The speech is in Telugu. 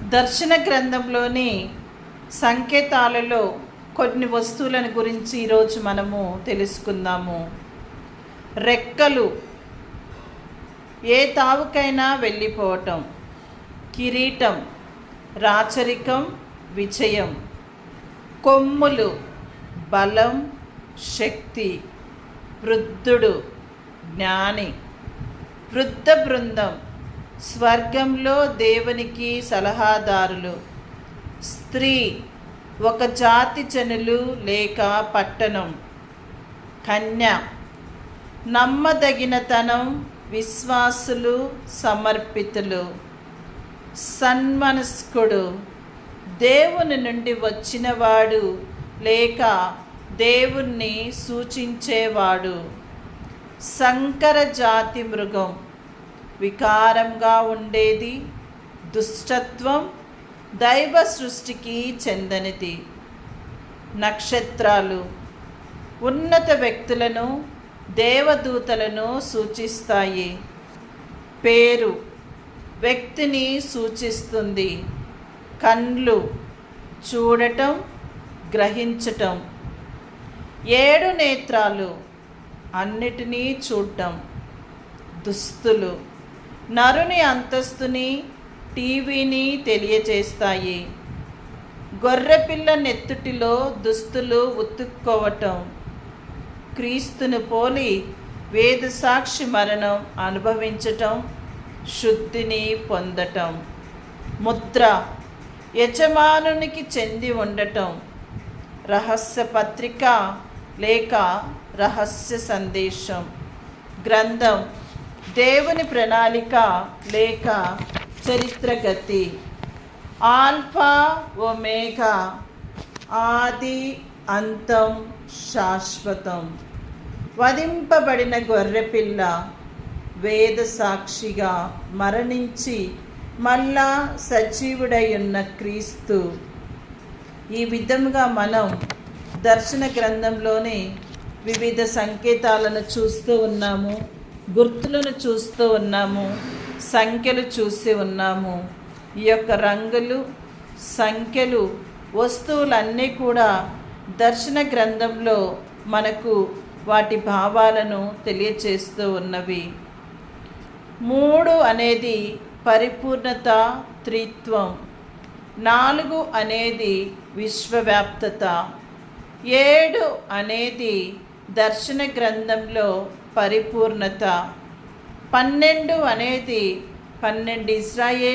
దర్శన గ్రంథంలోని సంకేతాలలో కొన్ని వస్తువులను గురించి ఈరోజు మనము తెలుసుకుందాము. రెక్కలు, ఏ తావుకైనా వెళ్ళిపోవటం. కిరీటం, రాచరికం, విజయం. కొమ్ములు, బలం, శక్తి. వృద్ధుడు, జ్ఞాని. వృద్ధ బృందం, స్వర్గంలో దేవునికి సలహాదారులు. స్త్రీ, ఒక జాతి జనులు లేక పట్టణం. కన్య, నమ్మదగినతనం, విశ్వాసులు, సమర్పితులు. సన్మనస్కుడు, దేవుని నుండి వచ్చినవాడు లేక దేవుణ్ణి సూచించేవాడు. సంకర జాతి మృగం, వికారంగా ఉండేది, దుష్టత్వం, దైవ సృష్టికి చెందనిది. నక్షత్రాలు, ఉన్నత వ్యక్తులను, దేవదూతలను సూచిస్తాయి. పేరు, వ్యక్తిని సూచిస్తుంది. కండ్లు, చూడటం, గ్రహించటం. 7 నేత్రాలు, అన్నిటినీ చూడటం. దుస్తులు, నరుని అంతస్తుని, టీవీని తెలియచేస్తాయి. గొర్రెపిల్ల నెత్తుటిలో దుస్తులు ఉతుక్కోవటం. క్రీస్తును పోలి వేద సాక్షి మరణం అనుభవించటం, శుద్ధిని పొందటం. ముద్ర, యజమానునికి చెంది ఉండటం. రహస్య పత్రిక లేక రహస్య సందేశం. గ్రంథం, దేవుని ప్రణాళిక లేక చరిత్రగతి. ఆల్ఫా ఒమేగా, ఆది అంతం, శాశ్వతం. వధింపబడిన గొర్రెపిల్ల, వేద సాక్షిగా మరణించి మళ్ళా సజీవుడై ఉన్న క్రీస్తు. ఈ విధముగా మనం దర్శన గ్రంథంలోని వివిధ సంకేతాలను చూస్తూ ఉన్నాము, గుర్తులను చూస్తూ ఉన్నాము, సంఖ్యలు చూసి ఉన్నాము. ఈ యొక్క రంగులు, సంఖ్యలు, వస్తువులన్నీ కూడా దర్శన గ్రంథంలో మనకు వాటి భావాలను తెలియచేస్తూ ఉన్నవి. 3 అనేది పరిపూర్ణత, త్రిత్వం. 4 అనేది విశ్వవ్యాప్తత. 7 అనేది దర్శన గ్రంథంలో పరిపూర్ణత. 12 అనేది 12 ఇజ్రాయేల్